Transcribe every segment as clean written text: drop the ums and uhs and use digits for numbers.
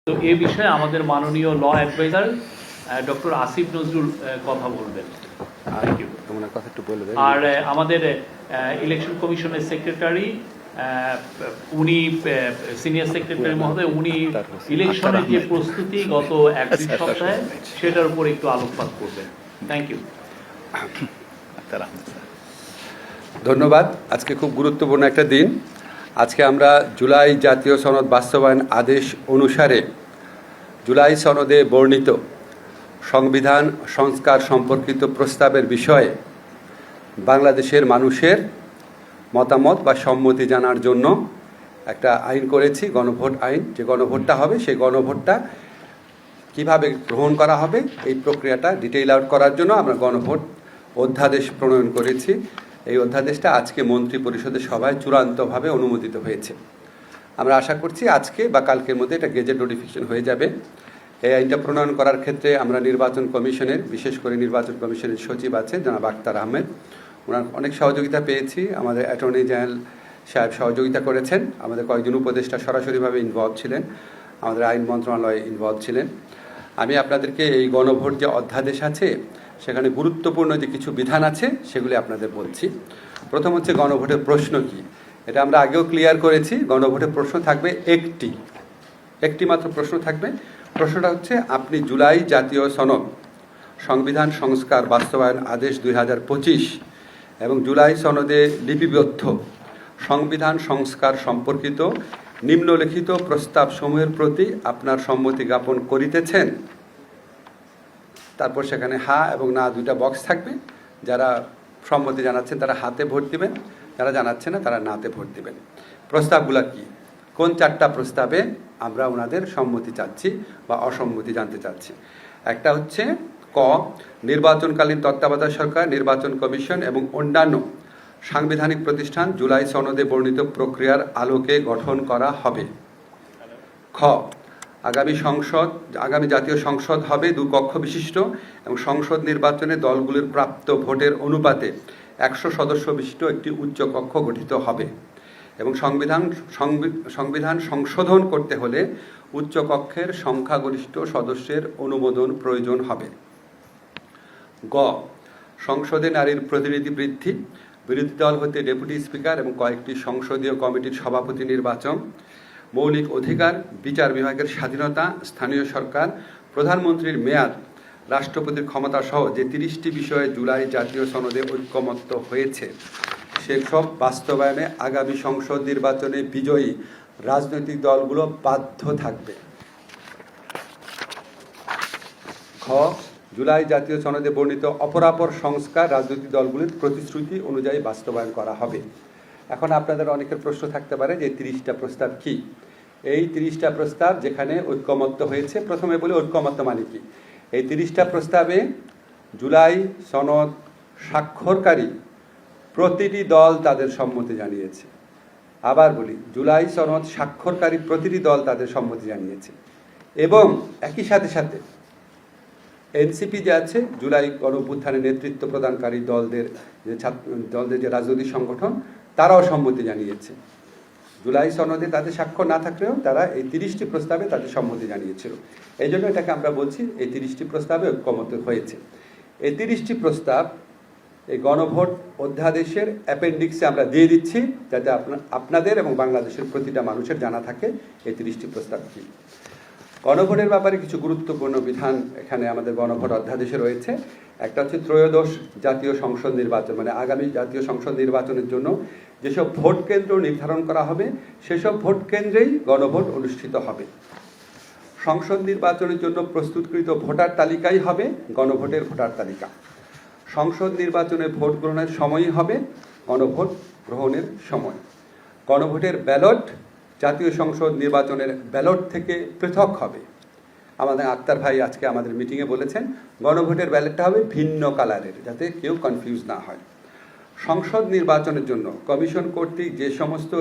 তো এই বিষয়ে আমাদের মাননীয় law adviser doctor Asif Nazrul কথা বলবেন। Thank you. তোমার কথা একটু বলবেন। আর আমাদের ইলেকশন কমিশনের সেক্রেটারি উনি সিনিয়র সেক্রেটারি মহোদয়, উনি ইলেকশনের যে প্রস্তুতি গত এক দুই সপ্তাহে সেটার উপর একটু আলোকপাত করবেন। Thank you. ধন্যবাদ। আজকে খুব গুরুত্বপূর্ণ একটা দিন। আজকে আমরা জুলাই জাতীয় সনদ বাস্তবায়ন আদেশ অনুসারে জুলাই সনদে বর্ণিত সংবিধান সংস্কার সম্পর্কিত প্রস্তাবের বিষয়ে বাংলাদেশের মানুষের মতামত বা সম্মতি জানার জন্য একটা আইন করেছি, গণভোট আইন। যে গণভোটটা হবে সেই গণভোটটা কিভাবে গ্রহণ করা হবে এই প্রক্রিয়াটা ডিটেইল আউট করার জন্য আমরা গণভোট অধ্যাদেশ প্রণয়ন করেছি। এই অধ্যাদেশটা আজকে মন্ত্রী পরিষদের সভায় চূড়ান্তভাবে অনুমোদিত হয়েছে। আমরা আশা করছি আজকে বা কালকের মধ্যে এটা গেজেট নোটিফিকেশন হয়ে যাবে। এই আইনটা প্রণয়ন করার ক্ষেত্রে আমরা নির্বাচন কমিশনের, বিশেষ করে নির্বাচন কমিশনের সচিব আছেন জনাব আক্তার আহমেদ, ওনার অনেক সহযোগিতা পেয়েছি। আমাদের অ্যাটর্নি জেনারেল সাহেব সহযোগিতা করেছেন, আমাদের কয়েকজন উপদেষ্টা সরাসরিভাবে ইনভলভ ছিলেন, আমাদের আইন মন্ত্রণালয়ে ইনভলভ ছিলেন। আমি আপনাদেরকে এই গণভোট যে অধ্যাদেশ আছে সেখানে গুরুত্বপূর্ণ যে কিছু বিধান আছে সেগুলি আপনাদের বলছি। প্রথম হচ্ছে গণভোটের প্রশ্ন কি, এটা আমরা আগেও ক্লিয়ার করেছি। গণভোটের প্রশ্ন থাকবে একটি মাত্র প্রশ্ন থাকবে। প্রশ্নটা হচ্ছে আপনি জুলাই জাতীয় সনদ সংবিধান সংস্কার বাস্তবায়ন আদেশ 2025 এবং জুলাই সনদে লিপিবদ্ধ সংবিধান সংস্কার সম্পর্কিত নিম্নলিখিত প্রস্তাব সমূহের প্রতি আপনার সম্মতি জ্ঞাপন করিতেছেন। তারপর সেখানে হা এবং না দুইটা বক্স থাকবে। যারা সম্মতি জানাচ্ছেন তারা হাতে ভোট দিবেন, যারা জানাচ্ছেন না তারা নাতে ভোট দিবেন। প্রস্তাবগুলো কি, কোন চারটা প্রস্তাবে আমরা ওনাদের সম্মতি চাচ্ছি বা অসম্মতি জানতে চাচ্ছি। একটা হচ্ছে ক, নির্বাচনকালীন তত্ত্বাবধায়ক সরকার, নির্বাচন কমিশন এবং অন্যান্য সাংবিধানিক প্রতিষ্ঠান জুলাই সনদে বর্ণিত প্রক্রিয়ার আলোকে গঠন করা হবে। খ, আগামী জাতীয় সংসদ হবে 2 কক্ষ বিশিষ্ট এবং সংসদ নির্বাচনে দলগুলির প্রাপ্ত ভোটের অনুপাতে 100 সদস্য বিশিষ্ট একটি উচ্চ কক্ষ গঠিত হবে এবং সংবিধান সংশোধন করতে হলে উচ্চ কক্ষের সংখ্যাগরিষ্ঠ সদস্যের অনুমোদন প্রয়োজন হবে। গ, সংসদে নারীর প্রতিনিধি বৃদ্ধি, বিরোধী দল হতে ডেপুটি স্পিকার এবং কয়েকটি সংসদীয় কমিটির সভাপতি নির্বাচন, মৌলিক অধিকার, বিচার বিভাগের স্বাধীনতা, স্থানীয় সরকার, প্রধানমন্ত্রীর মেয়াদ, রাষ্ট্রপতির ক্ষমতা সহ যে 30টি বিষয়ে জুলাই জাতীয় সনদে ঐক্যমত্য হয়েছে সেসব বাস্তবায়নে আগামী সংসদ নির্বাচনে বিজয়ী রাজনৈতিক দলগুলো বাধ্য থাকবে। খ, জুলাই জাতীয় সনদে বর্ণিত অপরাপর সংস্কার রাজনৈতিক দলগুলির প্রতিশ্রুতি অনুযায়ী বাস্তবায়ন করা হবে। এখন আপনাদের অনেকের প্রশ্ন থাকতে পারে যে 30টা প্রস্তাব কি। এই 30টা প্রস্তাব যেখানে ঐক্যমত্য হয়েছে, প্রথমে বলি ঐক্যমত্য মানে কি। এই 30টা প্রস্তাবে জুলাই সনদ স্বাক্ষরকারী প্রতিটি দল তাদের সম্মতি জানিয়েছে। আবার বলি, জুলাই সনদ স্বাক্ষরকারী প্রতিটি দল তাদের সম্মতি জানিয়েছে এবং একই সাথে সাথে এনসিপি যে আছে, জুলাই গণঅভ্যুত্থানে নেতৃত্ব প্রদানকারী দলদের যে রাজনৈতিক সংগঠন, তারাও সম্মতি জানিয়েছে। জুলাই সনদে তাদের স্বাক্ষর না থাকলেও তারা এই 30টি প্রস্তাবে তাদের সম্মতি জানিয়েছিল। এই জন্য এটাকে আমরা বলছি এই 30টি প্রস্তাবে ঐক্যমত্য হয়েছে। এই 30টি প্রস্তাব এই গণভোট অধ্যাদেশের অ্যাপেন্ডিক্সে আমরা দিয়ে দিচ্ছি, যাতে আপনাদের এবং বাংলাদেশের প্রতিটা মানুষের জানা থাকে এই 30টি প্রস্তাব কি। গণভোটের ব্যাপারে কিছু গুরুত্বপূর্ণ বিধান এখানে আমাদের গণভোট অধ্যাদেশে রয়েছে। একটা হচ্ছে ত্রয়োদশ জাতীয় সংসদ নির্বাচন, মানে আগামী জাতীয় সংসদ নির্বাচনের জন্য যেসব ভোট কেন্দ্র নির্ধারণ করা হবে সেসব ভোট কেন্দ্রেই গণভোট অনুষ্ঠিত হবে। সংসদ নির্বাচনের জন্য প্রস্তুতকৃত ভোটার তালিকাই হবে গণভোটের ভোটার তালিকা। সংসদ নির্বাচনে ভোট গ্রহণের সময়ই হবে গণভোট গ্রহণের সময়। গণভোটের ব্যালট জাতীয় সংসদ নির্বাচনের ব্যালট থেকে পৃথক হবে। আমাদের আক্তার ভাই আজকে আমাদের মিটিংয়ে বলেছেন গণভোটের ব্যালটটা হবে ভিন্ন কালারের, যাতে কেউ কনফিউজ না হয়। সংসদ নির্বাচনের জন্য কমিশন কর্তৃক যে সমস্ত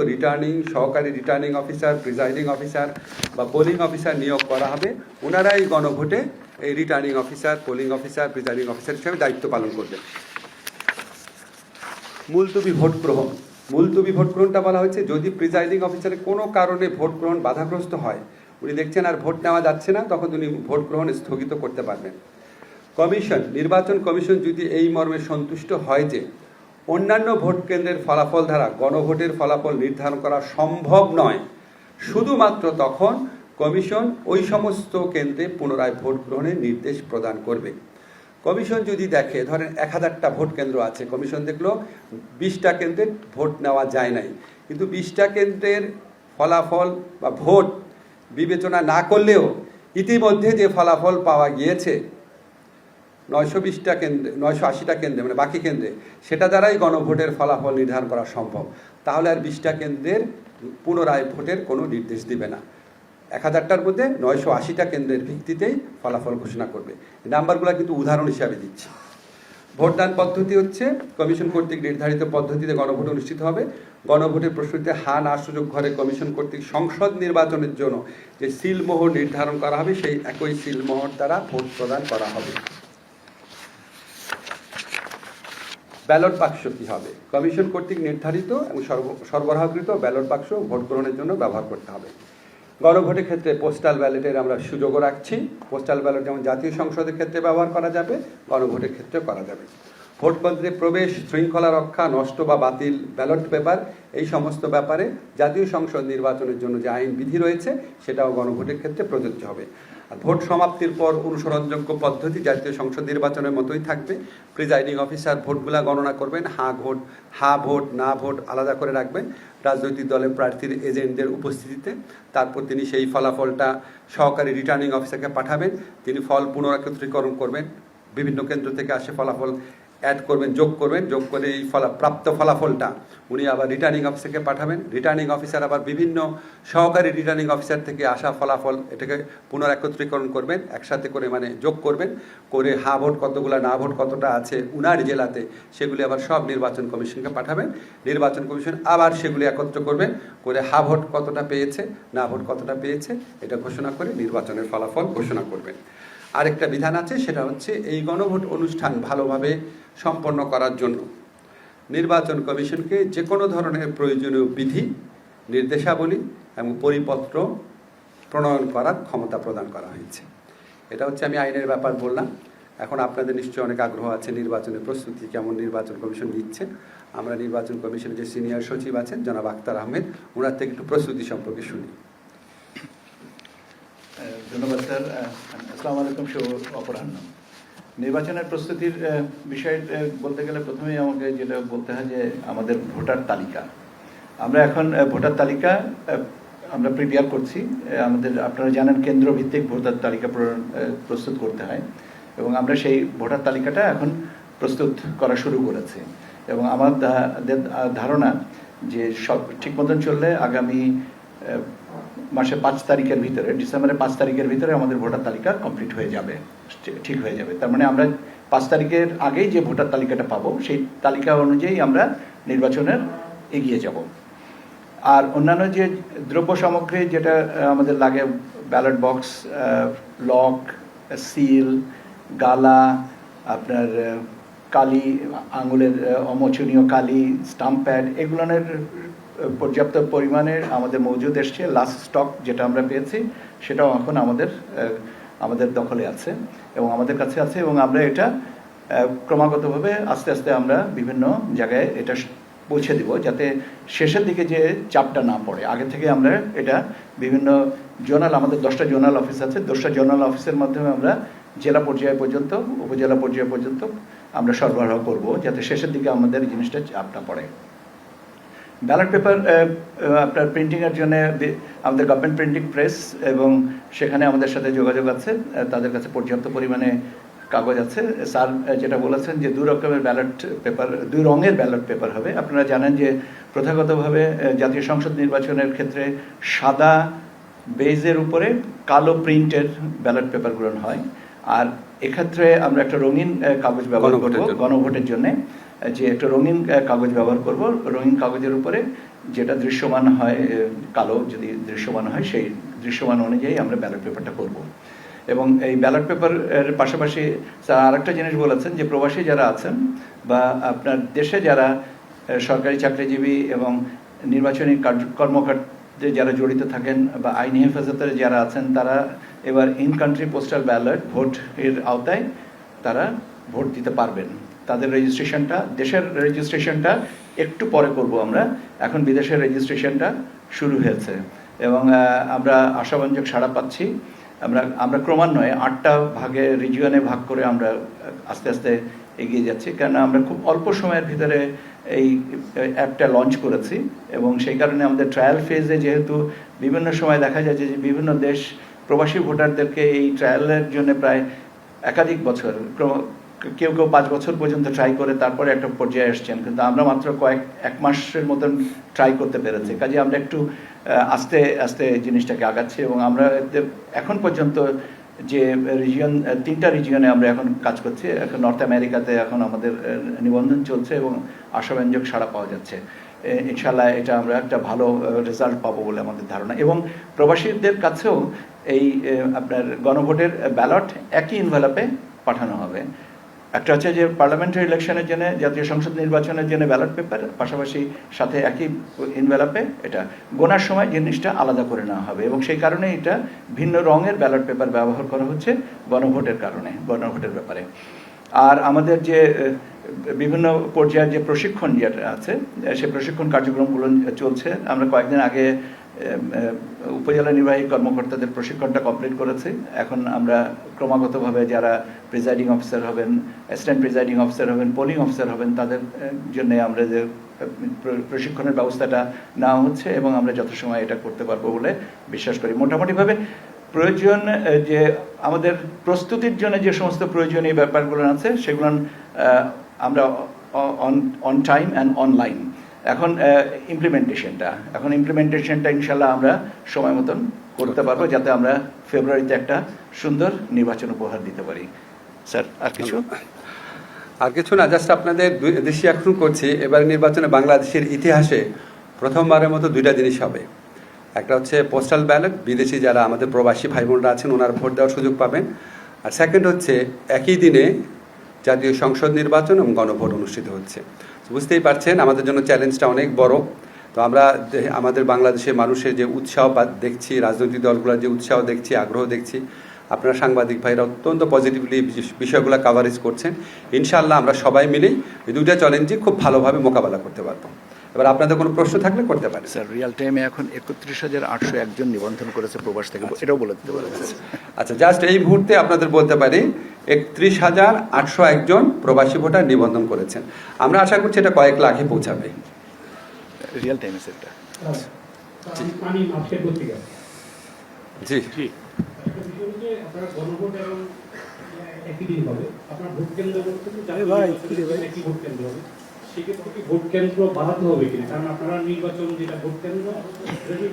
সহকারী রিটার্নিং অফিসার, প্রিজাইডিং অফিসার বা পোলিং অফিসার নিয়োগ করা হবে, ওনারাই গণভোটে এই returning officer, polling officer, presiding officer হিসেবে দায়িত্ব পালন করবেন। মুলতবি ভোট গ্রহণটা বলা হয়েছে, যদি প্রিজাইডিং অফিসারের কোনো কারণে ভোট গ্রহণ বাধাগ্রস্ত হয় উনি দেখছেন আর ভোট নেওয়া যাচ্ছে না, তখন উনি ভোট গ্রহণ স্থগিত করতে পারবেন। কমিশন, নির্বাচন কমিশন যদি এই মর্মে সন্তুষ্ট হয় যে অন্যান্য ভোট কেন্দ্রের ফলাফল দ্বারা গণভোটের ফলাফল নির্ধারণ করা সম্ভব নয়, শুধুমাত্র তখন কমিশন ওই সমস্ত কেন্দ্রে পুনরায় ভোট গ্রহণের নির্দেশ প্রদান করবে। কমিশন যদি দেখে, ধরেন 1000টা ভোট কেন্দ্র আছে, কমিশন দেখলো 20টা কেন্দ্রে ভোট নেওয়া যায় নাই, কিন্তু 20টা কেন্দ্রের ফলাফল বা ভোট বিবেচনা না করলেও ইতিমধ্যে যে ফলাফল পাওয়া গিয়েছে 920টা কেন্দ্রে, 980টা কেন্দ্রে, মানে বাকি কেন্দ্রে, সেটা দ্বারাই গণভোটের ফলাফল নির্ধারণ করা সম্ভব। তাহলে আর 20টা কেন্দ্রের পুনরায় ভোটের কোনো নির্দেশ দিবে না। 1000টার মধ্যে 980টা কেন্দ্রের ভিত্তিতেই ফলাফল ঘোষণা করবে। এই নাম্বারগুলো কিন্তু উদাহরণ হিসাবে দিচ্ছি। ভোটদান পদ্ধতি হচ্ছে কমিশন কর্তৃক নির্ধারিত পদ্ধতিতে গণভোট অনুষ্ঠিত হবে। গণভোটের প্রস্তুতিতে হা না সুযোগ ঘরে কমিশন কর্তৃক সংসদ নির্বাচনের জন্য যে সিলমোহর নির্ধারণ করা হবে, সেই একই সিলমোহর দ্বারা ভোট প্রদান করা হবে। ব্যালট বাক্স কী হবে? কমিশন কর্তৃক নির্ধারিত এবং সরবরাহকৃত ব্যালট বাক্স ভোট গ্রহণের জন্য ব্যবহার করতে হবে। গণভোটের ক্ষেত্রে পোস্টাল ব্যালটের আমরা সুযোগও রাখছি। পোস্টাল ব্যালট যেমন জাতীয় সংসদের ক্ষেত্রে ব্যবহার করা যাবে, গণভোটের ক্ষেত্রে করা যাবে। ভোট কেন্দ্রে প্রবেশ, শৃঙ্খলা রক্ষা, নষ্ট বা বাতিল ব্যালট পেপার, এই সমস্ত ব্যাপারে জাতীয় সংসদ নির্বাচনের জন্য যে আইন বিধি রয়েছে সেটাও গণভোটের ক্ষেত্রে প্রযোজ্য হবে। আর ভোট সমাপ্তির পর অনুসরণযোগ্য পদ্ধতি জাতীয় সংসদ নির্বাচনের মতোই থাকবে। প্রিজাইডিং অফিসার ভোটগুলা গণনা করবেন, হা ভোট না ভোট আলাদা করে রাখবেন রাজনৈতিক দলের প্রার্থীর এজেন্টদের উপস্থিতিতে। তারপর তিনি সেই ফলাফলটা সহকারী রিটার্নিং অফিসারকে পাঠাবেন, তিনি ফল পুনরাকত্রীকরণ করবেন, বিভিন্ন কেন্দ্র থেকে আসে ফলাফল অ্যাড করবেন, যোগ করবেন, যোগ করে এই প্রাপ্ত ফলাফলটা উনি আবার রিটার্নিং অফিসারকে পাঠাবেন। রিটার্নিং অফিসার আবার বিভিন্ন সহকারী রিটার্নিং অফিসার থেকে আসা ফলাফল এটাকে পুনরাকত্রীকরণ করবেন, একসাথে করে মানে যোগ করবেন, করে হা ভোট কতগুলা, না ভোট কতটা আছে উনার জেলাতে, সেগুলি আবার সব নির্বাচন কমিশনকে পাঠাবেন। নির্বাচন কমিশন আবার সেগুলি একত্র করবেন, করে হা ভোট কতটা পেয়েছে, না ভোট কতটা পেয়েছে এটা ঘোষণা করে নির্বাচনের ফলাফল ঘোষণা করবেন। আরেকটা বিধান আছে, সেটা হচ্ছে এই গণভোট অনুষ্ঠান ভালোভাবে সম্পন্ন করার জন্য নির্বাচন কমিশনকে যে কোনো ধরনের প্রয়োজনীয় বিধি, নির্দেশাবলী এবং পরিপত্র প্রণয়ন করার ক্ষমতা প্রদান করা হয়েছে। এটা হচ্ছে আমি আইনের ব্যাপার বললাম। এখন আপনাদের নিশ্চয়ই অনেক আগ্রহ আছে নির্বাচনের প্রস্তুতি কেমন নির্বাচন কমিশন নিচ্ছে। আমরা নির্বাচন কমিশনের যে সিনিয়র সচিব আছেন জনাব আখতার আহমেদ, ওনার থেকে একটু প্রস্তুতি সম্পর্কে শুনি। ধন্যবাদ স্যার। আসসালামু আলাইকুম, শুভ অপরাহ্ন। নির্বাচনের প্রস্তুতির বিষয় বলতে গেলে প্রথমেই আমাকে যেটা বলতে হয় যে আমাদের ভোটার তালিকা, আমরা এখন ভোটার তালিকা আমরা প্রিপেয়ার করছি। আমাদের আপনারা জানেন কেন্দ্র ভিত্তিক ভোটার তালিকা প্রস্তুত করতে হয়, এবং আমরা সেই ভোটার তালিকাটা এখন প্রস্তুত করা শুরু করেছি। এবং আমার ধারণা যে সব ঠিক মতন চললে আগামী মাসে 5 তারিখের ভিতরে, ডিসেম্বরের 5 তারিখের ভিতরে আমাদের ভোটার তালিকা কমপ্লিট হয়ে যাবে, ঠিক হয়ে যাবে। তার মানে আমরা 5 তারিখের আগেই যে ভোটার তালিকাটা পাবো সেই তালিকা অনুযায়ী আমরা নির্বাচনের এগিয়ে যাব। আর অন্যান্য যে দ্রব্য সামগ্রী যেটা আমাদের লাগে, ব্যালট বক্স, লক, সিল, গালা, আপনার কালি, আঙুলের অমোচনীয় কালি, স্টাম্প প্যাড, এগুলোর পর্যাপ্ত পরিমাণে আমাদের মজুদ এসছে। লাস্ট স্টক যেটা আমরা পেয়েছি সেটাও এখন আমাদের দখলে আছে এবং আমাদের কাছে আছে, এবং আমরা এটা ক্রমাগতভাবে আস্তে আস্তে আমরা বিভিন্ন জায়গায় এটা পৌঁছে দিব, যাতে শেষের দিকে যে চাপটা না পড়ে। আগে থেকে আমরা এটা বিভিন্ন জোনাল, আমাদের 10টা জোনাল অফিস আছে, 10টা জোনাল অফিসের মাধ্যমে আমরা জেলা পর্যায় পর্যন্ত, উপজেলা পর্যায় পর্যন্ত আমরা সরবরাহ করব, যাতে শেষের দিকে আমাদের এই জিনিসটা চাপ না পড়ে। ব্যালট পেপার আপনার প্রিন্টিংয়ের জন্য আমাদের গভর্নমেন্ট প্রিন্টিং প্রেস, এবং সেখানে আমাদের সাথে যোগাযোগ আছে, তাদের কাছে পর্যাপ্ত পরিমাণে কাগজ আছে। স্যার যেটা বলেছেন যে 2 রকমের ব্যালট পেপার, 2 রঙের ব্যালট পেপার হবে। আপনারা জানেন যে প্রথাগতভাবে জাতীয় সংসদ নির্বাচনের ক্ষেত্রে সাদা বেজের উপরে কালো প্রিন্টের ব্যালট পেপার গ্রহণ হয়, আর এক্ষেত্রে আমরা একটা রঙিন কাগজ ব্যবহার করব গণভোটের জন্য, যে একটা রঙিন কাগজ ব্যবহার করব। রঙিন কাগজের উপরে যেটা দৃশ্যমান হয়, কালো যদি দৃশ্যমান হয়, সেই দৃশ্যমান অনুযায়ী আমরা ব্যালট পেপারটা করব। এবং এই ব্যালট পেপারের পাশাপাশি স্যার আরেকটা জিনিস বলেছেন যে প্রবাসী যারা আছেন বা আপনার দেশে যারা সরকারি চাকরিজীবী এবং নির্বাচনী যে যারা জড়িত থাকেন বা আইনি হেফাজতের যারা আছেন তারা এবার ইন কান্ট্রি পোস্টাল ব্যালট ভোটের আওতায় তারা ভোট দিতে পারবেন। তাদের রেজিস্ট্রেশনটা, দেশের রেজিস্ট্রেশনটা একটু পরে করব আমরা, এখন বিদেশের রেজিস্ট্রেশনটা শুরু হয়েছে এবং আমরা আশাব্যঞ্জক সাড়া পাচ্ছি। আমরা ক্রমান্বয়ে 8টা ভাগে রিজিয়নে ভাগ করে আমরা আস্তে আস্তে এগিয়ে যাচ্ছি, কেননা আমরা খুব অল্প সময়ের ভিতরে এই অ্যাপটা লঞ্চ করেছি এবং সেই কারণে আমাদের ট্রায়াল ফেজে যেহেতু বিভিন্ন সময় দেখা যায় যে বিভিন্ন দেশ প্রবাসী ভোটারদেরকে এই ট্রায়ালের জন্য প্রায় একাধিক বছর, কেউ 5 বছর পর্যন্ত ট্রাই করে তারপরে একটা পর্যায়ে আসছেন, কিন্তু আমরা মাত্র এক মাসের মতন ট্রাই করতে পেরেছি। কাজে আমরা একটু আস্তে আস্তে জিনিসটাকে আগাচ্ছি এবং আমরা এখন পর্যন্ত যে রিজিয়ন, 3টা রিজিয়নে আমরা এখন কাজ করছি। এখন নর্থ আমেরিকাতে এখন আমাদের নিবন্ধন চলছে এবং আশাব্যঞ্জক সাড়া পাওয়া যাচ্ছে। ইনশাআল্লাহ এটা আমরা একটা ভালো রেজাল্ট পাবো বলে আমাদের ধারণা। এবং প্রবাসীদের কাছেও এই আপনার গণভোটের ব্যালট একই ইনভেলপে পাঠানো হবে। একটা হচ্ছে যে পার্লামেন্টারি ইলেকশনের জন্য, জাতীয় সংসদ নির্বাচনের জন্য ব্যালট পেপার, পাশাপাশি সাথে একই ইনভেলপে এটা গোনার সময় জিনিসটা আলাদা করে নেওয়া হবে এবং সেই কারণে এটা ভিন্ন রঙের ব্যালট পেপার ব্যবহার করা হচ্ছে গণভোটের কারণে, গণভোটের ব্যাপারে। আর আমাদের যে বিভিন্ন পর্যায়ের যে প্রশিক্ষণ যেটা আছে, সেই প্রশিক্ষণ কার্যক্রমগুলো চলছে। আমরা কয়েকদিন আগে উপজেলা নির্বাহী কর্মকর্তাদের প্রশিক্ষণটা কমপ্লিট করেছি। এখন আমরা ক্রমাগতভাবে যারা প্রিজাইডিং অফিসার হবেন, অ্যাসিস্ট্যান্ট প্রিজাইডিং অফিসার হবেন, পোলিং অফিসার হবেন, তাদের জন্য আমরা যে প্রশিক্ষণের ব্যবস্থাটা নেওয়া হচ্ছে এবং আমরা যথাসময়ে এটা করতে পারবো বলে বিশ্বাস করি। মোটামুটিভাবে প্রয়োজন যে আমাদের প্রস্তুতির জন্য যে সমস্ত প্রয়োজনীয় ব্যাপারগুলো আছে সেগুলো আমরা অন টাইম অ্যান্ড অনলাইন। এখন ইমপ্লিমেন্টেশনটা ইনশাল্লাহ আমরা সময় মতন করতে পারবো, যাতে আমরা ফেব্রুয়ারিতে একটা সুন্দর নির্বাচন উপহার দিতে পারি। স্যার আর কিছু না, জাস্ট আপনাদের দৃষ্টি আকর্ষণ করছি, এবার নির্বাচনে বাংলাদেশের ইতিহাসে প্রথমবারের মতো 2টা জিনিস হবে। একটা হচ্ছে পোস্টাল ব্যালট, বিদেশি যারা আমাদের প্রবাসী ভাই বোনরা আছেন ওনারা ভোট দেওয়ার সুযোগ পাবেন। আর সেকেন্ড হচ্ছে একই দিনে জাতীয় সংসদ নির্বাচন এবং গণভোট অনুষ্ঠিত হচ্ছে। বুঝতেই পারছেন আমাদের জন্য চ্যালেঞ্জটা অনেক বড়। তো আমরা আমাদের বাংলাদেশের মানুষের যে উৎসাহ দেখছি, রাজনৈতিক দলগুলোর যে উৎসাহ দেখছি, আগ্রহ দেখছি, আপনারা সাংবাদিক ভাইরা অত্যন্ত পজিটিভলি বিষয়গুলো কাভারেজ করছেন। ইনশাআল্লাহ আমরা সবাই মিলেই এই 2টা চ্যালেঞ্জই খুব ভালোভাবে মোকাবেলা করতে পারবো। এবার আপনাদের কোনো প্রশ্ন থাকলে করতে পারেন। স্যার, রিয়েল টাইমে এখন 31,801 জন নিবন্ধন করেছে প্রবাস থেকে, এটাও বলে দিতে পারেন। আচ্ছা, জাস্ট এই মুহূর্তে আপনাদের বলতে পারি 31,801 জন প্রবাসী ভোটার নিবন্ধন করেছেন। আমরা আশা করছি এটা কয়েক লাখে পৌঁছাবে রিয়েল টাইমে সেটা। জি জি, আপনারা গণভোট এবং একই দিন হবে, আপনার ভোট কেন্দ্র একই ভোট কেন্দ্র হবে, সেক্ষেত্রে কি ভোট কেন্দ্র বাড়াতে হবে কিনা? কারণ আপনারা নির্বাচন যেটা ভোট কেন্দ্র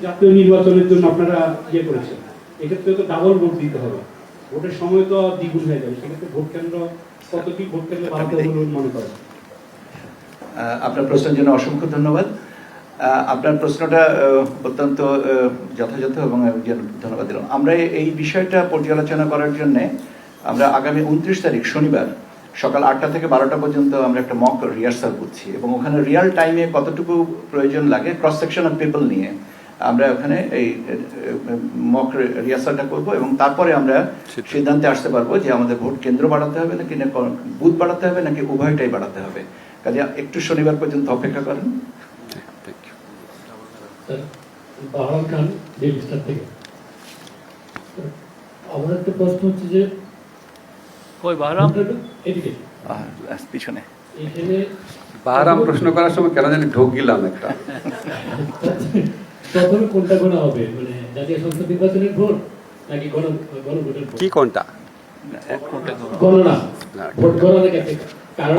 জাতীয় নির্বাচনের জন্য আপনারা ইয়ে করেছেন, এক্ষেত্রে তো ডাবল ভোট দিতে হবে, ভোটের সময় তো দ্বিগুণ হয়ে যাবে। সেক্ষেত্রে ভোট কেন্দ্র কতটি ভোট কেন্দ্র বাড়াতে হবে বলে মনে করেন? আপনার প্রশ্নের জন্য অসংখ্য ধন্যবাদ। আপনার প্রশ্নটা অত্যন্ত যথাযথ এবং ধন্যবাদ দিলাম। আমরা এই বিষয়টা পর্যালোচনা করার জন্য আমরা আগামী 29 তারিখ শনিবার সকাল 8টা থেকে 12টা পর্যন্ত আমরা একটা মক রিহার্সাল করছি এবং ওখানে রিয়েল টাইমে কতটুকু প্রয়োজন লাগে ক্রস সেকশন অফ পিপল নিয়ে আমরা ওখানে এই মক রিহার্সালটা করব এবং তারপরে আমরা সিদ্ধান্তে আসতে পারবো যে আমাদের ভোট কেন্দ্র বাড়াতে হবে নাকি বুথ বাড়াতে হবে নাকি উভয়টাই বাড়াতে হবে। কাজে একটু শনিবার পর্যন্ত অপেক্ষা করেন। আমার একটা প্রশ্ন হচ্ছে যে পিছনে বাহারাম প্রশ্ন করার সময় কেন জানি ঢোক গেলাম একটা। প্রথমে কোনটা গোনা হবে, মানে জাতীয় সংসদ নির্বাচনের ভোট নাকি গণভোটের ভোট? কি কোনটা? গণনা, ভোট গণনা ক্ষেত্রে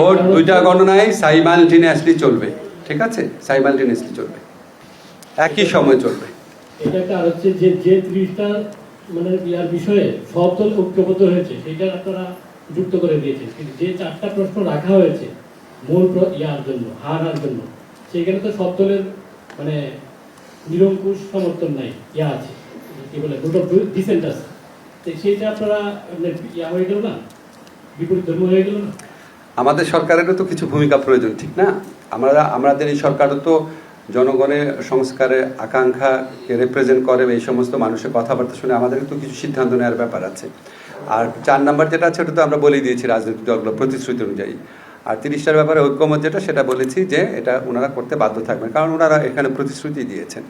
ভোট 2টা গণনায় সাইমালটেনিয়াসলি চলবে, ঠিক আছে? সাইমালটেনিয়াসলি চলবে, একই সময় চলবে। এটা একটা আর হচ্ছে যে 30টা মানে ইয়ার বিষয়ে সব দল ঐক্যবদ্ধ হয়েছে সেটা আপনারা যুক্ত করে দিয়েছেন, কিন্তু যে 4টা প্রশ্ন রাখা হয়েছে মূল ইয়ার জন্য, হারার জন্য, সেখানে তো সব দলের মানে নিরঙ্কুশ সমর্থন নাই, ইয়া আছে কি বলে ভোট অফ ডিসেন্ট আছে, সেইটা আপনারা ইয়া হয়ে গেল না, বিপরীত ধর্ম হয়ে গেল না? আমাদের সরকারেরও তো কিছু ভূমিকা প্রয়োজন, ঠিক না? আমাদের এই সরকারও তো জনগণের সংস্কারের আকাঙ্ক্ষাকে রিপ্রেজেন্ট করে, এই সমস্ত মানুষের কথাবার্তা শুনে আমাদের তো কিছু সিদ্ধান্ত নেওয়ার ব্যাপার আছে। আর 4 নম্বর যেটা আছে ওটা তো আমরা বলেই দিয়েছি রাজনৈতিক দলগুলো প্রতিশ্রুতি অনুযায়ী। আর 30টার ব্যাপারে ঐক্যমত যেটা, সেটা বলেছি যে এটা ওনারা করতে বাধ্য থাকবেন, কারণ ওনারা এখানে প্রতিশ্রুতি দিয়েছেন।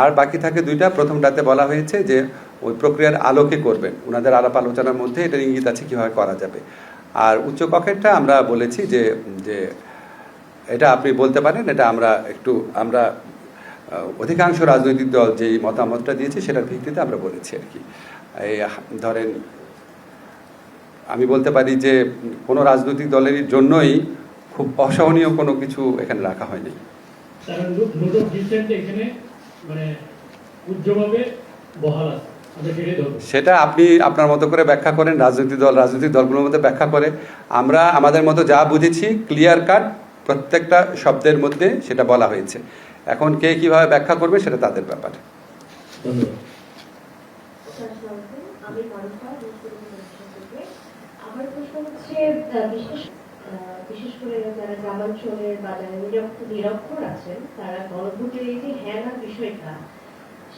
আর বাকি থাকে 2টা। প্রথমটাতে বলা হয়েছে যে ওই প্রক্রিয়ার আলোকে করবেন, ওনাদের আলাপ আলোচনার মধ্যে এটার ইঙ্গিত আছে কীভাবে করা যাবে। আর উচ্চ কক্ষেরটা আমরা বলেছি যে যে এটা আপনি বলতে পারেন, এটা আমরা অধিকাংশ রাজনৈতিক দল যেই মতামতটা দিয়েছে সেটার ভিত্তিতে আমরা বলেছি আর কি। এই ধরেন আমি বলতে পারি যে কোনো রাজনৈতিক দলের জন্যই খুব অসহনীয় কোনো কিছু এখানে রাখা হয়নি। মানে উজ্জ্বলভাবে বহাল আছে, সেটা আপনি আপনার মতো করে ব্যাখ্যা করেন, রাজনৈতিক দলগুলোর মধ্যে ব্যাখ্যা করে। আমরা আমাদের মতো যা বুঝেছি ক্লিয়ার কাট প্রত্যেকটা শব্দের মধ্যে সেটা বলা হয়েছে। এখন কে কিভাবে ব্যাখ্যা করবে সেটা তাদের ব্যাপার। আমার প্রশ্ন হচ্ছে বিশেষ করে যারা গ্রামাঞ্চলের বা যারা নিরক্ষর আছেন, তারা গণভোটের এই যে হ্যাঁ না বিষয়টা,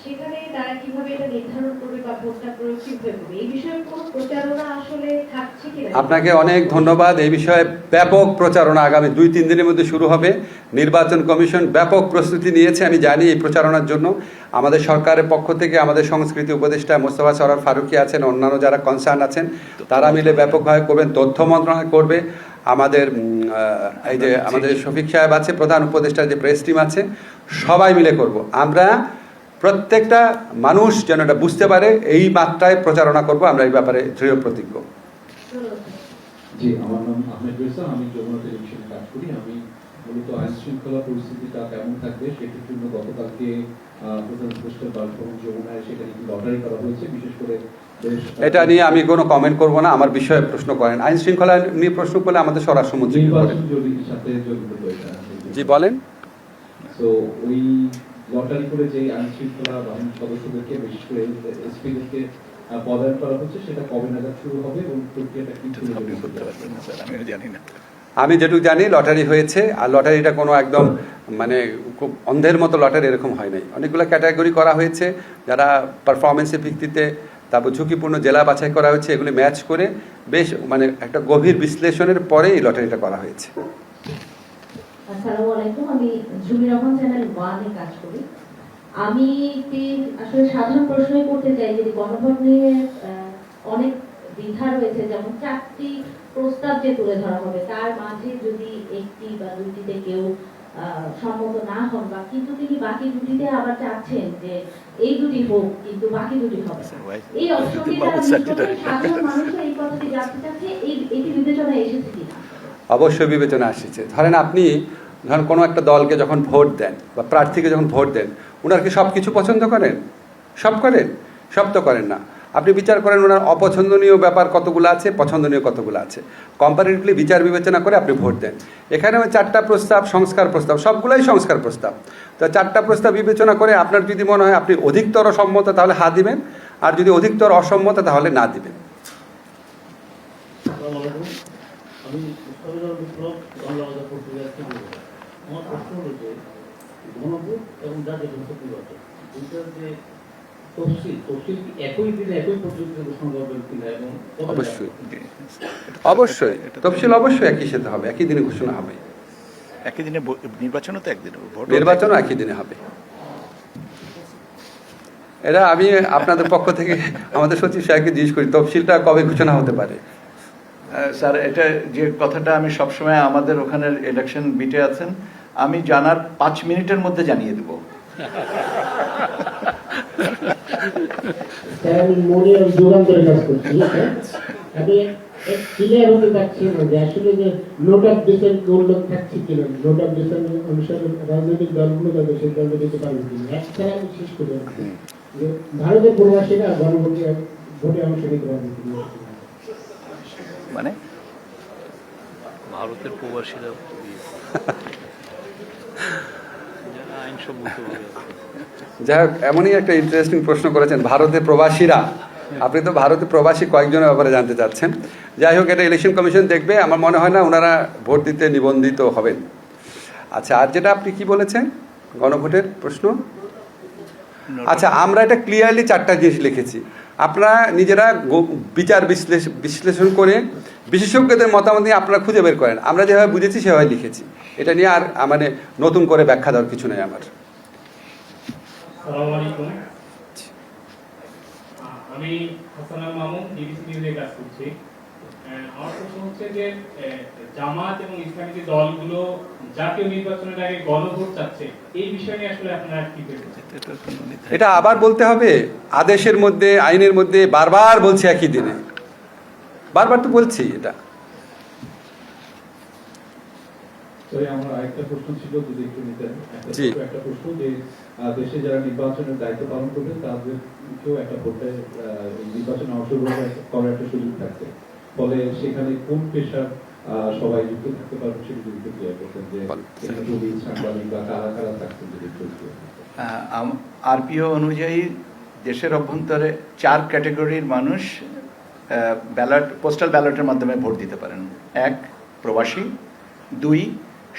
সেখানে তারা কিভাবে এটা নির্ধারণ করবে বা ভোটটা প্রয়োগ কিভাবে করবে, এই বিষয়ে কোনো প্রচারণা আসলে থাকছে কিনা? আপনাকে অনেক ধন্যবাদ। এই বিষয়ে ব্যাপক প্রচারণা আগামী 2-3 দিনের মধ্যে শুরু হবে। নির্বাচন কমিশন ব্যাপক প্রস্তুতি নিয়েছে, আমি জানি। এই প্রচারণার জন্য আমাদের সরকারের পক্ষ থেকে আমাদের সংস্কৃতি উপদেষ্টা মোস্তফা সরোয়ার ফারুকী আছেন, অন্যান্য যারা কনসার্ন আছেন তারা মিলে ব্যাপকভাবে করবেন। তথ্য মন্ত্রণালয় করবে, আমাদের এই যে আমাদের শফিক সাহেব আছে, প্রধান উপদেষ্টা যে প্রেস টিম আছে, সবাই মিলে করব। আমরা প্রত্যেকটা মানুষ যেন এটা বুঝতে পারে, এই মাত্রায় প্রচারণা করব। আমরা এই ব্যাপারে দৃঢ় প্রতিজ্ঞ। জি, আমার নাম আহমেদ রেজা, আমি যমুনা টেলিভিশনে কাজ করি। আমি মূলত আইন শৃঙ্খলা পরিস্থিতিটা কেমন থাকবে সেটির জন্য গতকালকে প্রধান উপদেষ্টা বাসভবন যমুনায় সেখানে লটারি করা হয়েছে। বিশেষ করে এটা নিয়ে আমি কোনো কমেন্ট করব না, আমার বিষয়ে প্রশ্ন করেন। আইন শৃঙ্খলা নিয়ে প্রশ্ন করলে আমাদের স্বরাষ্ট্রমন্ত্রী সাথে জড়িত রয়েছে। জি বলেন। তো ওই লটারি করে যে আইন শৃঙ্খলা বাহিনীর সদস্যদেরকে, বিশেষ করে এসপিদেরকে পদায়ন করা হচ্ছে, সেটা কবে নাগাদ শুরু হবে এবং প্রক্রিয়াটা কি জানি না। আমি যেটুকু জানি লটারি হয়েছে, আর লটারিটা কোনো একদম মানে খুব অন্ধের মতো লটারি এরকম হয় নাই। অনেকগুলো ক্যাটাগরি করা হয়েছে, যারা পারফরমেন্সের ভিত্তিতে, তারপর ঝুঁকিপূর্ণ জেলা বাছাই করা হয়েছে, এগুলি ম্যাচ করে বেশ মানে একটা গভীর বিশ্লেষণের পরে এই লটারিটা করা হয়েছে। আসসালামু আলাইকুম, আমি ঝুমি রহমান, চ্যানেল 1-এ কাজ করি। আমি আসলে সাধারণ প্রশ্নই করতে চাই যে গণভোট নিয়ে অনেক দ্বিধা রয়েছে, যেমন 4টি প্রস্তাব যে তুলে ধরা হবে তার মাঝে যদি 1টি বা 2টিতে কেউ সম্মত না হন, বা কিন্তু তিনি বাকি 2টিতে আবার চাচ্ছেন যে এই 2টি হোক কিন্তু বাকি 2টি হবে, এই অপশনটিটা সাধারণ মানুষের এই কথাটি জানতে চাচ্ছে, এটি বিবেচনায় এসেছে কিনা? অবশ্যই বিবেচনা আসছে। ধরেন কোনো একটা দলকে যখন ভোট দেন বা প্রার্থীকে যখন ভোট দেন, ওনার কি সব কিছু পছন্দ করেন? সব করেন? সব তো করেন না। আপনি বিচার করেন ওনার অপছন্দনীয় ব্যাপার কতগুলো আছে, পছন্দনীয় কতগুলো আছে, কম্পারেটিভলি বিচার বিবেচনা করে আপনি ভোট দেন। এখানে 4টা প্রস্তাব সংস্কার প্রস্তাব, সবগুলোই সংস্কার প্রস্তাব। তো 4টা প্রস্তাব বিবেচনা করে আপনার যদি মনে হয় আপনি অধিকতর সম্মত, তাহলে হ্যাঁ দিবেন, আর যদি অধিকতর অসম্মত তাহলে না দিবেন। আমি আমার প্রশ্ন হলো যে গণভোট এবং জাতীয় সংসদ নির্বাচন, দুইটার যে তফসিল কি একই দিনে একই পদ্ধতিতে ঘোষণা করবেন কিনা? এবং অবশ্যই তফসিল অবশ্যই একই সাথে হবে, একই দিনে ঘোষণা হবে। একই দিনে নির্বাচনও তো একদিনে, নির্বাচনও একই দিনে হবে। এটা আমি আপনাদের পক্ষ থেকে আমাদের সচিব সাহেবকে জিজ্ঞেস করি, তফসিলটা কবে ঘোষণা হতে পারে? স্যার, এটা যে কথাটা আমি সবসময় আমাদের ওখানের ইলেকশন বিটে আছেন, আমি জানার 5 মিনিটের মধ্যে জানিয়ে দেব। মনে যুগান্তরে কাজ করছি, আমি ক্লিয়ার হতে পারছি না যে আসলে যে নোট অফ ডিসেন্ট উল্লেখ থাকছে কিনা, নোট অফ ডিসেন্ট অনুসারে রাজনৈতিক দলগুলো তাদের সিদ্ধান্ত দিতে পারবে কিনা। একটা আমি শেষ করে যে ভারতের প্রবাসীরা ভোটে অংশ নিতে পারবে কিনা, মানে ভারতের প্রবাসীরা যাই হোক, এমনই একটা ইন্টারেস্টিং প্রশ্ন করেছেন, ভারতের প্রবাসীরা। আপনি তো ভারতের প্রবাসী কয়েকজনের ব্যাপারে জানতে চাচ্ছেন। যাই হোক, এটা ইলেকশন কমিশন দেখবে। আমার মনে হয় না ওনারা ভোট দিতে নিবন্ধিত হবেন। আচ্ছা, আর যেটা আপনি কি বলেছেন গণভোটের প্রশ্ন? আচ্ছা, আমরা এটা ক্লিয়ারলি 4টা জিনিস লিখেছি। আপনারা নিজেরা বিচার বিশ্লেষণ করে বিশেষজ্ঞদের মতামত নিয়ে আপনারা খুঁজে বের করেন। আমরা যেভাবে বুঝেছি সেভাবে লিখেছি। এটা নিয়ে আর মানে নতুন করে ব্যাখ্যা দেওয়ার কিছু নেই আমার। আসসালামু আলাইকুম। আমি হাসান আল মামুন, ডিবিসি নিউজে কাজ করছি। আমার প্রশ্ন হচ্ছে যে জামাত এবং ইসলামী যে দলগুলো জাতীয় নির্বাচনের আগে গণভোট চাচ্ছে, এই বিষয় নিয়ে আসলে আপনারা কি ভেবেছেন? এটা আবার বলতে হবে আদেশের মধ্যে, আইনের মধ্যে, বারবার বলছি একই দিনে, বারবার তো বলছি এটা। আমার আরেকটা প্রশ্ন ছিল, যদি একটু নিতেন। জি। একটা প্রশ্ন যে দেশে যারা নির্বাচনের দায়িত্ব পালন করবে তাদেরকেও একটা ভোটে নির্বাচনে অংশগ্রহণ করার একটা সুযোগ থাকছে, ফলে সেখানে কোন পেশার সবাই যুক্ত থাকতে পারবে সেটা যদি একটু ক্লিয়ার করতেন, যে এখানে পুলিশ, সাংবাদিক বা কারা কারা থাকছেন যদি একটু আরপিও অনুযায়ী দেশের অভ্যন্তরে 4 ক্যাটাগরির মানুষ পোস্টাল ব্যালটের মাধ্যমে ভোট দিতে পারেন। 1, প্রবাসী। 2,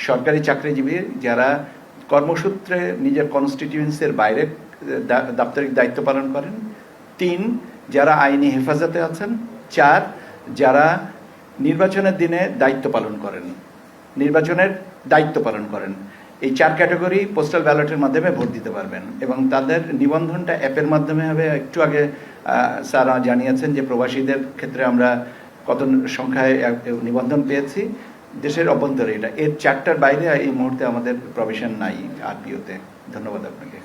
সরকারি চাকরিজীবী যারা কর্মসূত্রে নিজের কনস্টিটিউয়েন্সির বাইরে দাপ্তরিক দায়িত্ব পালন করেন। 3, যারা আইনি হেফাজতে আছেন। 4, যারা নির্বাচনের দিনে দায়িত্ব পালন করেন। এই 4 ক্যাটাগরি পোস্টাল ব্যালটের মাধ্যমে ভোট দিতে পারবেন এবং তাদের নিবন্ধনটা অ্যাপের মাধ্যমে হবে। একটু আগে স্যার জানিয়েছেন যে প্রবাসীদের ক্ষেত্রে আমরা কত সংখ্যায় নিবন্ধন পেয়েছি দেশের অভ্যন্তরে। এর 4টার বাইরে এই মুহূর্তে আমাদের প্রভিশন নাই আরপিওতে। ধন্যবাদ আপনাকে।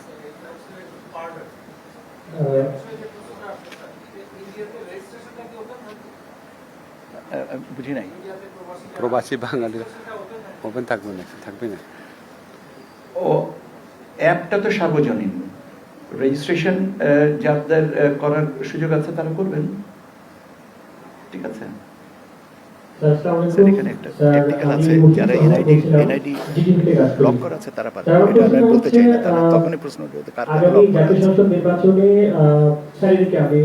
বুঝি নাই। প্রবাসী বাঙালিরা ওপেন থাকবে না। ও অ্যাপটা তো সার্বজনীন, রেজিস্ট্রেশন যাদের করার সুযোগ আছে তারা করবেন। ঠিক আছে। এখানে একটা টেকনিক্যাল আছে, যারা এনআইডি ব্লক করা আছে তারা পাবে। এটা আমি বলতে চাই না, তারা তখনই প্রশ্ন করতে কার কার ব্লক করা আছে। সংসদ নির্বাচনে শারীরিক আমি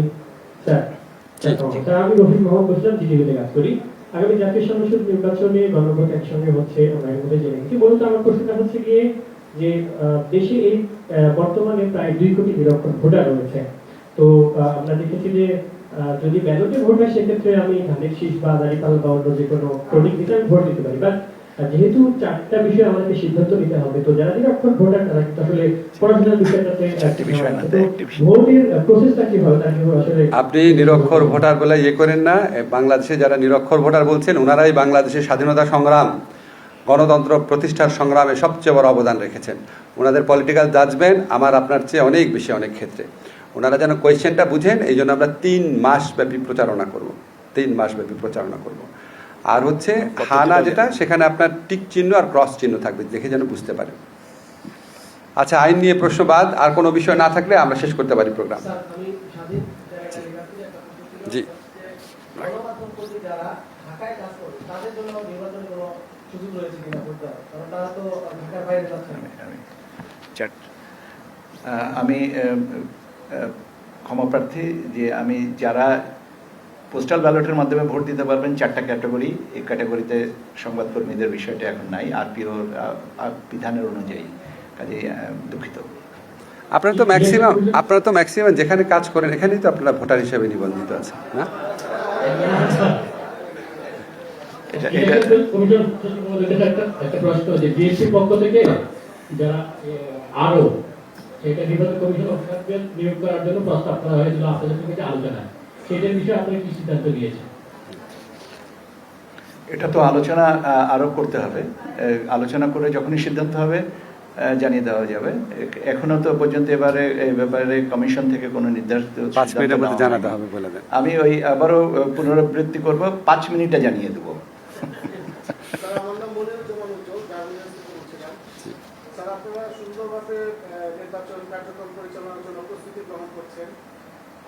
আমি রফিক মোহাম্মদ বলছিলাম, জিডিভিতে কাজ করি। আগামী জাতীয় সংসদ নির্বাচনে গণভোট একসঙ্গে হচ্ছে, আমরা এর মধ্যে জেনে গেছি। মূলত আমার প্রশ্নটা হচ্ছে গিয়ে যে দেশে এই বর্তমানে প্রায় 2 কোটি নিরক্ষর ভোটার রয়েছে। তো আমরা দেখেছি যে যদি ব্যালটে ভোট হয় সেক্ষেত্রে আমি ধানের শীষ বা দাঁড়িপাল বা অন্য যে কোনো প্রতীক দিতে আমি ভোট দিতে পারি। বাট যেহেতু 4টা বিষয়ে আমাদেরকে সিদ্ধান্ত নিতে হবে, তো যারা নিরক্ষর ভোটার তারা কিন্তু আসলে পড়াশোনার বিষয়টাতে ভোটের প্রসেসটা কি হবে তার জন্য আসলে আপনি নিরক্ষর ভোটার বলে করেন না। বাংলাদেশে যারা নিরক্ষর ভোটার বলছেন ওনারাই বাংলাদেশের স্বাধীনতা সংগ্রাম, গণতন্ত্র প্রতিষ্ঠার সংগ্রামে সবচেয়ে বড় অবদান রেখেছেন। ওনাদের পলিটিক্যাল জাজমেন্ট আমার আপনার চেয়ে অনেক বেশি অনেক ক্ষেত্রে। ওনারা যেন কোয়েশ্চেনটা বুঝেন, এই জন্য আমরা 3 মাস ব্যাপী প্রচারণা করব। আর হচ্ছে হানা যেটা, সেখানে আপনার টিক চিহ্ন আর ক্রস চিহ্ন থাকবে, দেখে যেন বুঝতে পারেন। আচ্ছা, আইন নিয়ে প্রশ্ন বাদ আর কোনো বিষয় না থাকলে আমরা শেষ করতে পারি প্রোগ্রাম। জি। আমি ক্ষমাপ্রার্থী যে আমি যারা পোস্টাল ব্যালটের মাধ্যমে ভোট দিতে পারবেন 4টা ক্যাটাগরি, এই ক্যাটাগরিতে সংবাদকর্মীদের বিষয়টা এখন নাই আরপিওর বিধানের অনুযায়ী, কাজে দুঃখিত। আপনারা তো ম্যাক্সিমাম যেখানে কাজ করেন এখানেই তো আপনারা ভোটার হিসেবে নিবন্ধিত আছেন না? একটা প্রশ্ন যে বিএনপির পক্ষ থেকে যারা আরো সেটা নির্বাচন কমিশন অফিসার নিয়োগ করার জন্য প্রস্তাব করা হয়েছিল আপনাদের সঙ্গে আলোচনা, সেটার বিষয়ে আপনারা কি সিদ্ধান্ত নিয়েছেন? এটা তো আলোচনা আরো করতে হবে। আলোচনা করে যখনই সিদ্ধান্ত হবে জানিয়ে দেওয়া যাবে। এখনো তো পর্যন্ত এবারে এই ব্যাপারে কমিশন থেকে কোনো নির্ধারিত জানাতে হবে বলে দেন। আমি ওই আবারও পুনরাবৃত্তি করব, 5 মিনিটে জানিয়ে দেবো। নির্বাচন কার্যক্রম পরিচালনার জন্য প্রস্তুতি গ্রহণ করছেন,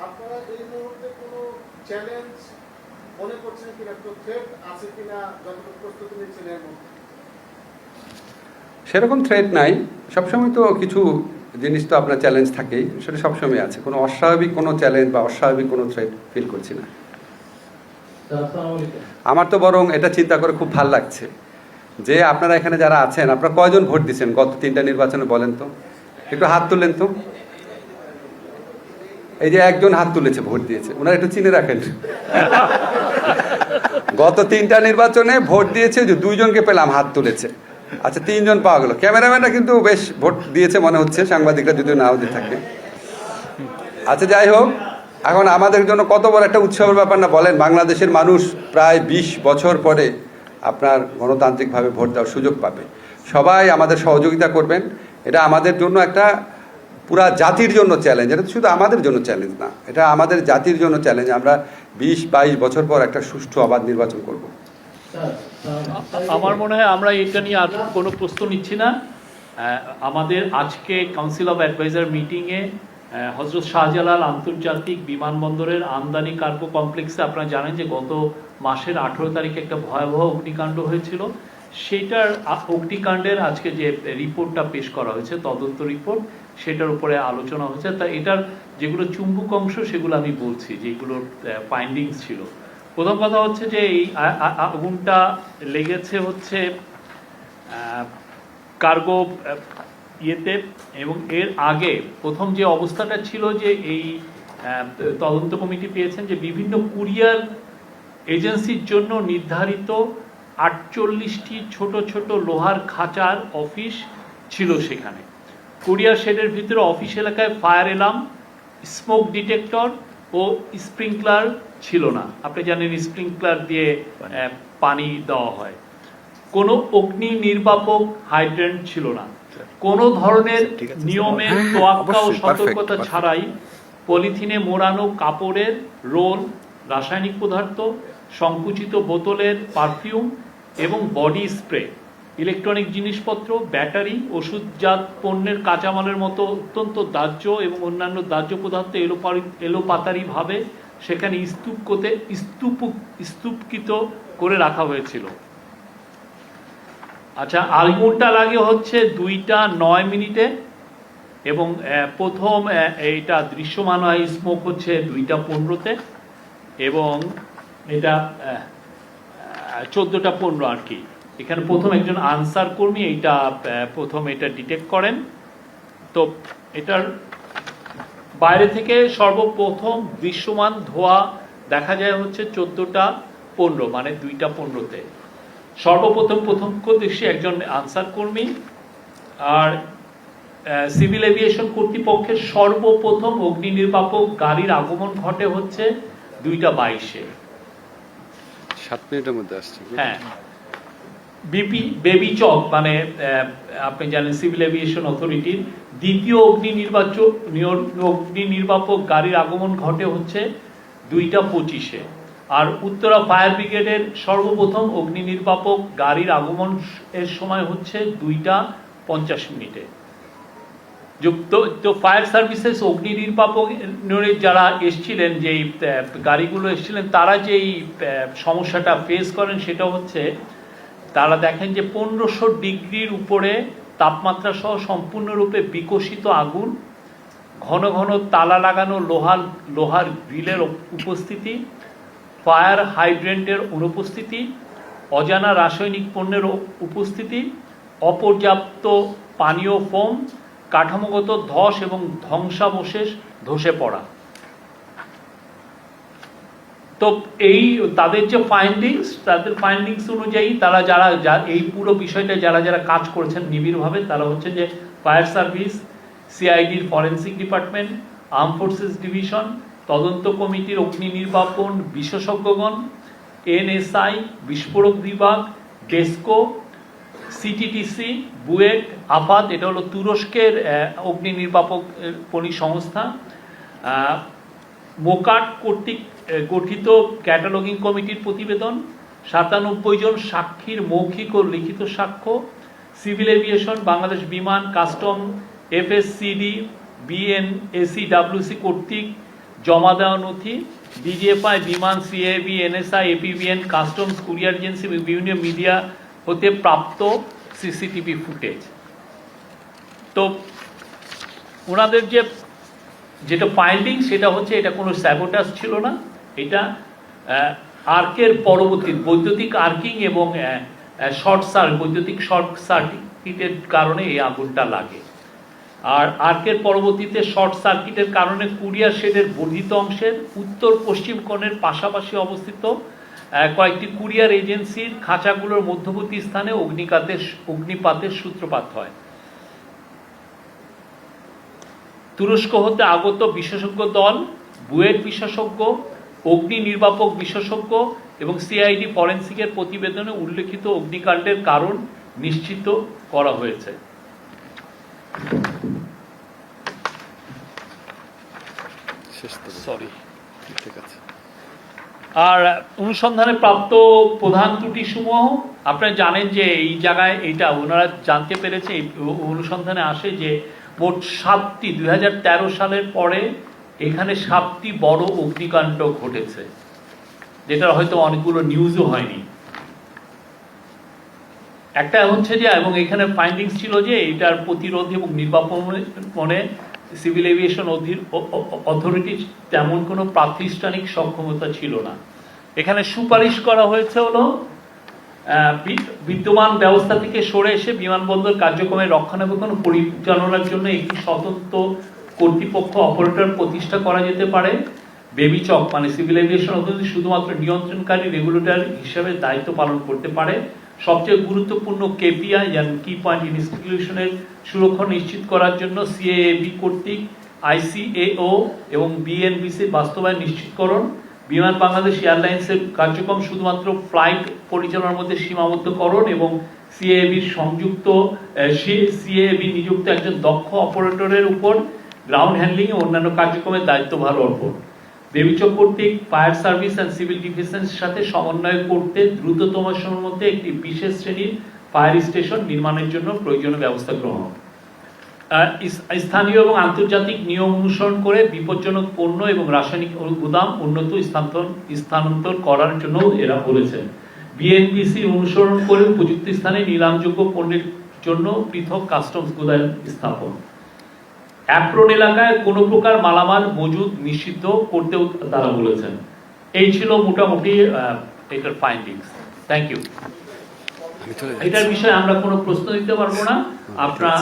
আপনারা এই মুহূর্তে কোনো চ্যালেঞ্জ মনে করছেন কিনা, থ্রেট আছে কিনা যতটুকু প্রস্তুতি নিচ্ছেন এর মধ্যে? সেরকম থ্রেট নাই। সবসময় তো কিছু জিনিস তো আপনার চ্যালেঞ্জ থাকেই, সেটা সবসময় আছে। কোনো অস্বাভাবিক কোনো চ্যালেঞ্জ বা অস্বাভাবিক কোনো থ্রেট ফিল করছি না। আমার তো বরং এটা চিন্তা করে খুব ভালো লাগছে যে আপনারা এখানে যারা আছেন, আপনারা কয়জন ভোট দিচ্ছেন গত 3টা নির্বাচনে বলেন তো, একটু হাত তুললেন তো। এই যে একজন হাত তুলেছে, ভোট দিয়েছে, ওনারা একটু চিনে রাখেন। গত 3টা নির্বাচনে ভোট দিয়েছে, যে 2জনকে পেলাম হাত তুলেছে। আচ্ছা, 3জন পাওয়া গেল। ক্যামেরাম্যানরা কিন্তু বেশ ভোট দিয়েছে মনে হচ্ছে, সাংবাদিকরা যদিও নাও দিয়ে থাকে। আচ্ছা, যাই হোক, এখন আমাদের জন্য কত বড় একটা উৎসবের ব্যাপার না বলেন। বাংলাদেশের মানুষ প্রায় 20 বছর পরে আপনার গণতান্ত্রিকভাবে ভোট দেওয়ার সুযোগ পাবে। সবাই আমাদের সহযোগিতা করবেন। এটা আমাদের জন্য একটা পুরা জাতির জন্য চ্যালেঞ্জ। এটা শুধু আমাদের জন্য চ্যালেঞ্জ না, এটা আমাদের জাতির জন্য চ্যালেঞ্জ। আমরা 20-22 বছর পর একটা সুষ্ঠু অবাধ নির্বাচন করব। আমার মনে হয় আমরা এটা নিয়ে আর কোনো প্রশ্ন নিচ্ছি না। আমাদের আজকে কাউন্সিল অফ অ্যাডভাইজার মিটিংয়ে হজরত শাহজালাল আন্তর্জাতিক বিমানবন্দরের আমদানি কার্গো কমপ্লেক্সে আপনারা জানেন যে গত মাসের 18 তারিখে একটা ভয়াবহ অগ্নিকাণ্ড হয়েছিল। সেইটার অগ্নিকাণ্ডের আজকে যে রিপোর্টটা পেশ করা হয়েছে, তদন্ত রিপোর্ট, সেটার উপরে আলোচনা হয়েছে। তা এটার যেগুলো চুম্বক অংশ সেগুলো আমি বলছি, যেগুলোর ফাইন্ডিংস ছিল। প্রথম কথা হচ্ছে যে এই আগুনটা লেগেছে হচ্ছে কার্গো ইয়েতে, এবং এর আগে প্রথম যে অবস্থাটা ছিল যে এই তদন্ত কমিটি পেয়েছেন যে বিভিন্ন কুরিয়ার এজেন্সির জন্য নির্ধারিত 48টি ছোট ছোট লোহার খাঁচার অফিস ছিল সেখানে। কুরিয়ার শেডের ভিতরে অফিস এলাকায় ফায়ার অ্যালার্ম, স্মোক ডিটেক্টর ও স্প্রিংকলার ছিল না। আপনি জানেন স্প্রিংকলার দিয়ে পানি দেওয়া হয়। কোনো অগ্নি নির্বাপক হাইড্রেন্ট ছিল না। কোনো ধরনের নিয়মের তোয়াক্কা ও সতর্কতা ছাড়াই পলিথিনে মোড়ানো কাপড়ের রোল, রাসায়নিক পদার্থ, সংকুচিত বোতলের পারফিউম এবং বডি স্প্রে, ইলেকট্রনিক জিনিসপত্র, ব্যাটারি, ওষুধজাত পণ্যের কাঁচামালের মতো অত্যন্ত দাহ্য এবং অন্যান্য দাহ্য পদার্থ এলোপাতারিভাবে সেখানে স্তূপকৃত করে রাখা হয়েছিল। আচ্ছা, আগুনটা লাগে হচ্ছে 2:09 এবং প্রথম এইটা দৃশ্যমান হয় স্মোক হচ্ছে 2:15 এবং এটা 14:15 আর কি। এখানে প্রথম একজন আনসার কর্মী এইটা প্রথম এটা ডিটেক্ট করেন। তো এটার বাইরে থেকে সর্বপ্রথম দৃশ্যমান ধোঁয়া দেখা যায় হচ্ছে 14:15 মানে 2:15-তে। সর্বপ্রথম প্রত্যক্ষদর্শী একজন আনসার কর্মী। আর সিভিল এভিয়েশন কর্তৃপক্ষের সর্বপ্রথম অগ্নি নির্বাপক গাড়ির আগমন ঘটে হচ্ছে 2:22-এ। 7 মিনিটের মধ্যে আসছে। হ্যাঁ, বেবি চক মানে আপনি জানেন সিভিল এভিয়েশন অথরিটির দ্বিতীয় অগ্নি নির্বাপক গাড়ির আগমন ঘটে হচ্ছে 2:25-এ। আর উত্তরা ফায়ার ব্রিগেডের সর্বপ্রথম অগ্নি নির্বাপক গাড়ির আগমন এর সময় হচ্ছে 2:50। তো ফায়ার সার্ভিসেস অগ্নি নির্বাপক যারা এসছিলেন, যেই গাড়িগুলো এসছিলেন, তারা যেই সমস্যাটা ফেস করেন সেটা হচ্ছে তারা দেখেন যে 1500 ডিগ্রির উপরে তাপমাত্রা সহ সম্পূর্ণরূপে বিকশিত আগুন, ঘন ঘন তালা লাগানো লোহার গ্রিলের উপস্থিতি, ফায়ার হাইড্রেন্টের অনুপস্থিতি, অজানা রাসায়নিক পণ্যের উপস্থিতি, অপর্যাপ্ত পানীয় ফোম, কাঠামোগত ধস এবং ধ্বংসাবশেষ ধসে পড়া। তো এই তাদের যে ফাইন্ডিংস অনুযায়ী তারা যারা এই পুরো বিষয়টা যারা কাজ করেছেন নিবিড়ভাবে, তারা হচ্ছে যে ফায়ার সার্ভিস, সিআইডির forensic department, arm forces division, তদন্ত কমিটির অগ্নি নির্বাপন বিশেষজ্ঞগণ, এনএসআই, বিস্ফোরক বিভাগ, ডেস্কো, সিটিটিসি, বুয়েট, আফাদ, এটা হলো তুরস্কের অগ্নি নির্বাপক সংস্থা, মোকাট কর্তৃক গঠিত ক্যাটালগিং কমিটির প্রতিবেদন, 97 জন সাক্ষীর মৌখিক ও লিখিত সাক্ষ্য, সিভিল এভিয়েশন, বাংলাদেশ বিমান, কাস্টম, এফএসসিডি, বিএনএসিডব্লিউসি কর্তৃক জমা দেওয়া নথি, ডিজিএফআই, বিমান, CAB, NSI, APBN, customs, courier agency এবং বিভিন্ন মিডিয়া হতে প্রাপ্ত সিসিটিভি ফুটেজ। তো ওনাদের যেটা ফাইন্ডিং সেটা হচ্ছে এটা কোনো স্যাবোটাজ ছিল না, এটা আর্কের পরবর্তী বৈদ্যুতিক আর্কিং এবং বৈদ্যুতিক শর্ট সার্কিটের কারণে এই আগুনটা লাগে। আর আর্কের পরবর্তীতে শর্ট সার্কিটের কারণে কুরিয়ার শেডের বর্ধিত অংশের উত্তর পশ্চিম কোণের পাশাপাশি অবস্থিত কয়েকটি কুরিয়ার এজেন্সির খাঁচাগুলোর মধ্যবর্তী স্থানে অগ্নিপাতের সূত্রপাত হয়। তুরস্ক হতে আগত বিশেষজ্ঞ দল, বুয়েট বিশেষজ্ঞ, অগ্নি নির্বাপক বিশেষজ্ঞ এবং সিআইডি ফরেন্সিকের প্রতিবেদনে উল্লেখিত অগ্নিকাণ্ডের কারণ নিশ্চিত করা হয়েছে। আর অনুসন্ধানে প্রাপ্ত প্রধান ত্রুটিসমূহ আপনারা জানেন যে এই জায়গায় এটা ওনারা জানতে পেরেছে, এই অনুসন্ধানে আসে যে মোট 7টি 2013 সালের পরে এখানে 7টি বড় অগ্নিকাণ্ড ঘটেছে, যেটা হয়তো অনেকগুলো নিউজও হয়নি। একটা হচ্ছে যে, এবং এখানে ফাইন্ডিংস ছিল যে এটার প্রতিরোধ এবং নির্বাপনে সিভিল এভিয়েশন অথরিটি তেমন কোনো প্রাতিষ্ঠানিক সক্ষমতা ছিল না। এখানে সুপারিশ করা হয়েছে হলো বিদ্যমান ব্যবস্থা থেকে সরে এসে বিমানবন্দর কার্যক্রমের রক্ষণাবেক্ষণ পরিচালনার জন্য একটি স্বতন্ত্র কর্তৃপক্ষ অপারেটর প্রতিষ্ঠা করা যেতে পারে। বেবিচক মানে সিভিল এভিয়েশন অথরিটি শুধুমাত্র নিয়ন্ত্রণকারী রেগুলেটর হিসেবে দায়িত্ব পালন করতে পারে। সবচেয়ে গুরুত্বপূর্ণ কেপিআই কি পয়েন্ট ইনস্টিটিউশনের সুরক্ষা নিশ্চিত করার জন্য সিএএবি কর্তৃক আইসিএও এবং বিএনবিসির বাস্তবায়ন নিশ্চিতকরণ। বিমান বাংলাদেশ এয়ারলাইন্সের কার্যক্রম শুধুমাত্র ফ্লাইট পরিচালনার মধ্যে সীমাবদ্ধকরণ এবং সিএএবি নিযুক্ত একজন দক্ষ অপারেটরের উপর গ্রাউন্ড হ্যান্ডলিং ও অন্যান্য কার্যক্রমের দায়িত্বভার অর্পণ। বেবিচক কর্তৃক ফায়ার সার্ভিস অ্যান্ড সিভিল ডিফেন্সের সাথে সমন্বয় করতে দ্রুততম সময়ের মধ্যে একটি বিশেষ শ্রেণীর ফায়ার স্টেশন নির্মাণের জন্য প্রয়োজনীয় ব্যবস্থা গ্রহণ। স্থানীয় এবং আন্তর্জাতিক নিয়ম অনুসরণ করে বিপজ্জনক পণ্য এবং রাসায়নিক গুদাম উন্নত স্থানান্তর করার জন্য এরা বলেছেন। বিএনবিসি অনুসরণ করে উপযুক্ত স্থানে নিলামযোগ্য পণ্যের জন্য পৃথক কাস্টমস গুদাম স্থাপন। অ্যাপ্রন এলাকায় কোনো প্রকার মালামাল মজুদ নিষিদ্ধ করতেও তারা বলেছেন। এই ছিল মোটামুটি এটার ফাইন্ডিংস। Thank you. এটার বিষয়ে আমরা কোনো প্রশ্ন দিতে পারবো না। আপনারা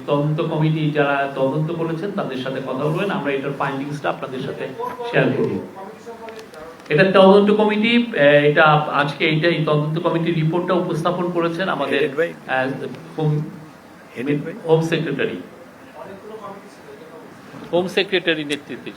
তদন্ত কমিটি যারা তদন্ত করেছেন তাদের সাথে কথা বলবেন, আমরা এটার ফাইন্ডিংসটা আপনাদের সাথে শেয়ার করব। এটা তদন্ত কমিটি, এটা আজকে এই তদন্ত কমিটির রিপোর্টটা উপস্থাপন করেছেন আমাদের হোম সেক্রেটারি নেতৃত্বে।